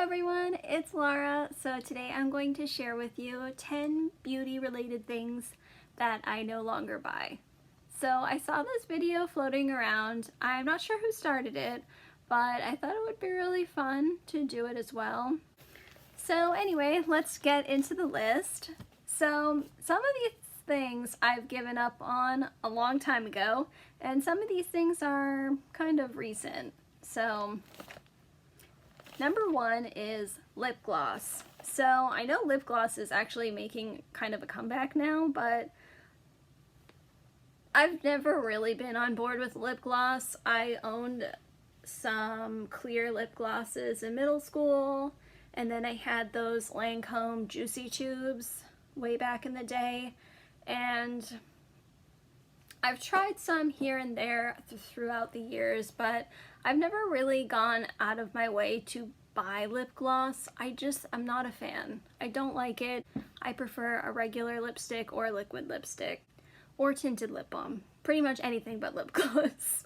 everyone, it's Laura. So today I'm going to share with you 10 beauty related things that I no longer buy. So I saw this video floating around. I'm not sure who started it, but I thought it would be really fun to do it as well. So anyway, let's get into the list. So some of these things I've given up on a long time ago, and some of these things are kind of recent. So number one is lip gloss. So I know lip gloss is actually making kind of a comeback now, but I've never really been on board with lip gloss. I owned some clear lip glosses in middle school, and then I had those Lancome Juicy Tubes way back in the day, and I've tried some here and there throughout the years, but I've never really gone out of my way to buy lip gloss. I'm not a fan. I don't like it. I prefer a regular lipstick or liquid lipstick or tinted lip balm. Pretty much anything but lip gloss.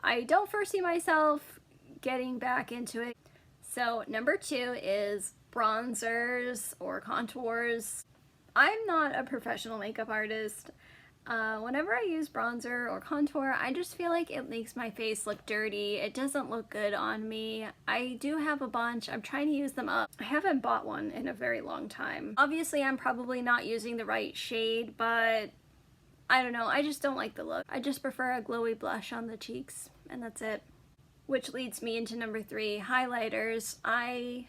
I don't foresee myself getting back into it. So number two is bronzers or contours. I'm not a professional makeup artist. Whenever I use bronzer or contour, I just feel like it makes my face look dirty. It doesn't look good on me. I do have a bunch. I'm trying to use them up. I haven't bought one in a very long time. Obviously, I'm probably not using the right shade, but I don't know. I just don't like the look. I just prefer a glowy blush on the cheeks, and that's it. Which leads me into number three, highlighters. I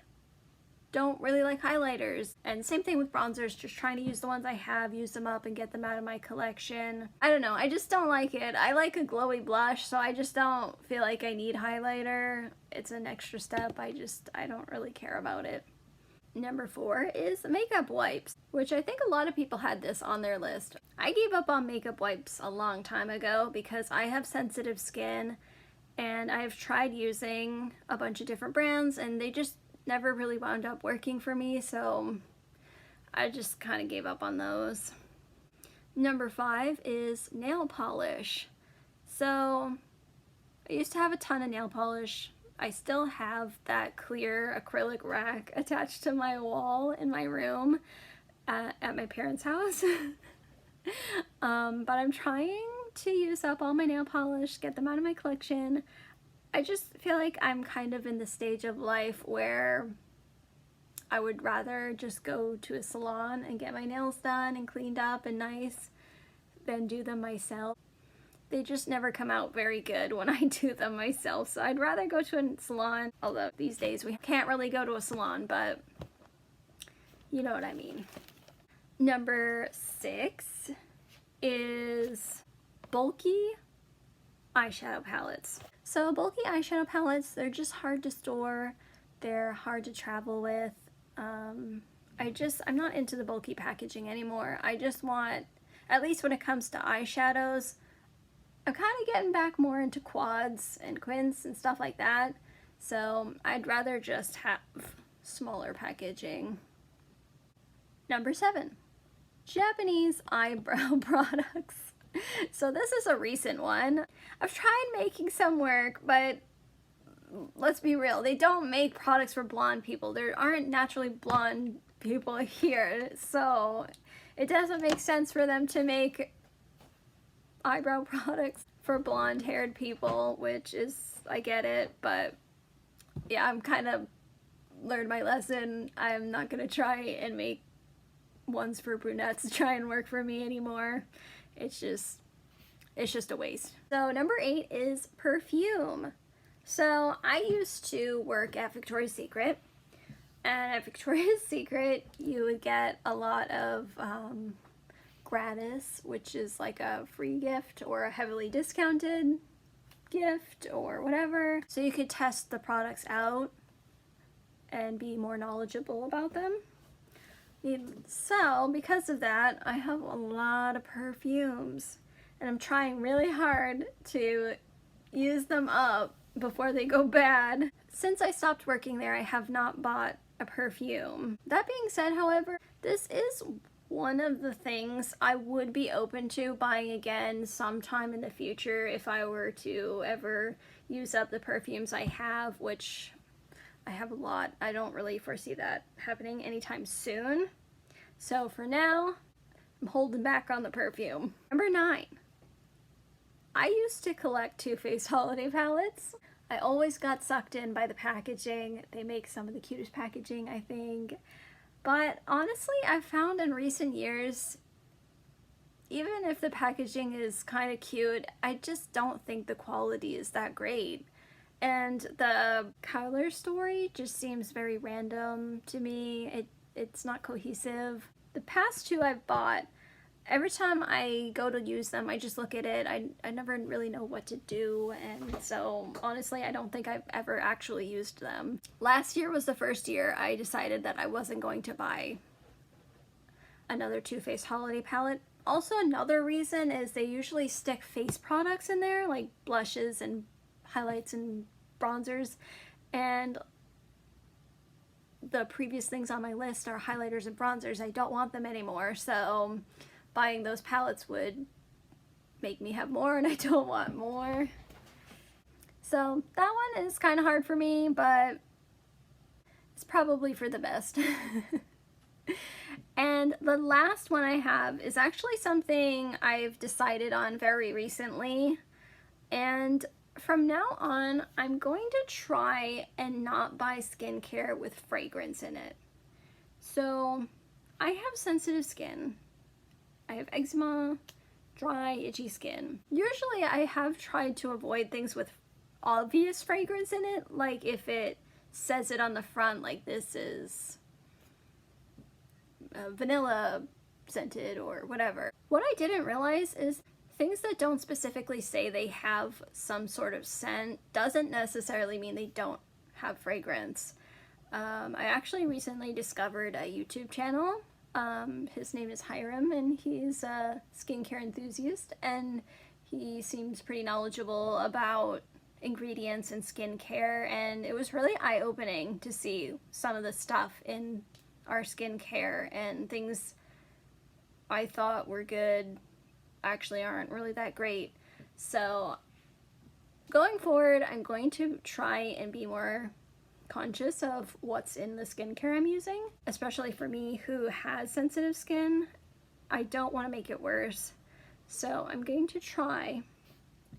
don't really like highlighters, and same thing with bronzers, just trying to use the ones I have, use them up and get them out of my collection. I don't know, I just don't like it. I like a glowy blush, so I just don't feel like I need highlighter. It's an extra step. I don't really care about it. Number four is makeup wipes, which I think a lot of people had this on their list. I gave up on makeup wipes a long time ago because I have sensitive skin, and I've tried using a bunch of different brands and they just never really wound up working for me, so I just kind of gave up on those. Number five is nail polish. So I used to have a ton of nail polish. I still have that clear acrylic rack attached to my wall in my room at my parents' house. But I'm trying to use up all my nail polish, get them out of my collection. I just feel like I'm kind of in the stage of life where I would rather just go to a salon and get my nails done and cleaned up and nice than do them myself. They just never come out very good when I do them myself, so I'd rather go to a salon, although these days we can't really go to a salon, but you know what I mean. Number six is bulky eyeshadow palettes. So bulky eyeshadow palettes, they're just hard to store, they're hard to travel with. I'm not into the bulky packaging anymore. I just want, at least when it comes to eyeshadows, I'm kind of getting back more into quads and quints and stuff like that. So I'd rather just have smaller packaging. Number seven, Japanese eyebrow products. So this is a recent one. I've tried making some work, but let's be real, they don't make products for blonde people. There aren't naturally blonde people here, so it doesn't make sense for them to make eyebrow products for blonde haired people, which is, I get it, but yeah, I'm kind of learned my lesson. I'm not gonna try and make ones for brunettes to try and work for me anymore. It's just a waste. So number eight is perfume. So I used to work at Victoria's Secret, and at Victoria's Secret you would get a lot of gratis, which is like a free gift or a heavily discounted gift or whatever. So you could test the products out and be more knowledgeable about them. So because of that, I have a lot of perfumes, and I'm trying really hard to use them up before they go bad. Since I stopped working there, I have not bought a perfume. That being said, however, this is one of the things I would be open to buying again sometime in the future if I were to ever use up the perfumes I have, which I have a lot. I don't really foresee that happening anytime soon. So for now, I'm holding back on the perfume. Number 9. I used to collect Too Faced holiday palettes. I always got sucked in by the packaging. They make some of the cutest packaging, I think. But honestly, I've found in recent years, even if the packaging is kind of cute, I just don't think the quality is that great. And the color story just seems very random to me. It's not cohesive. The past 2 I've bought, every time I go to use them, I just look at it. I never really know what to do, and so honestly, I don't think I've ever actually used them. Last year was the first year I decided that I wasn't going to buy another Too Faced holiday palette. Also, another reason is they usually stick face products in there, like blushes and highlights and bronzers, and the previous things on my list are highlighters and bronzers. I don't want them anymore, so buying those palettes would make me have more, and I don't want more. So that one is kind of hard for me, but it's probably for the best. And the last one I have is actually something I've decided on very recently, and from now on, I'm going to try and not buy skincare with fragrance in it. So I have sensitive skin. I have eczema, dry, itchy skin. Usually I have tried to avoid things with obvious fragrance in it, like if it says it on the front, like this is vanilla scented or whatever. What I didn't realize is things that don't specifically say they have some sort of scent doesn't necessarily mean they don't have fragrance. I actually recently discovered a YouTube channel. His name is Hiram, and he's a skincare enthusiast, and he seems pretty knowledgeable about ingredients and skincare, and it was really eye-opening to see some of the stuff in our skincare, and things I thought were good actually aren't really that great. So going forward, I'm going to try and be more conscious of what's in the skincare I'm using, especially for me who has sensitive skin. I don't want to make it worse, so I'm going to try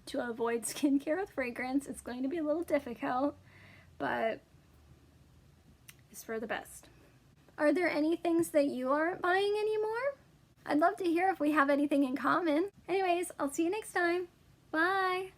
to avoid skincare with fragrance. It's going to be a little difficult, but it's for the best. Are there any things that you aren't buying anymore? I'd love to hear if we have anything in common. Anyways, I'll see you next time. Bye!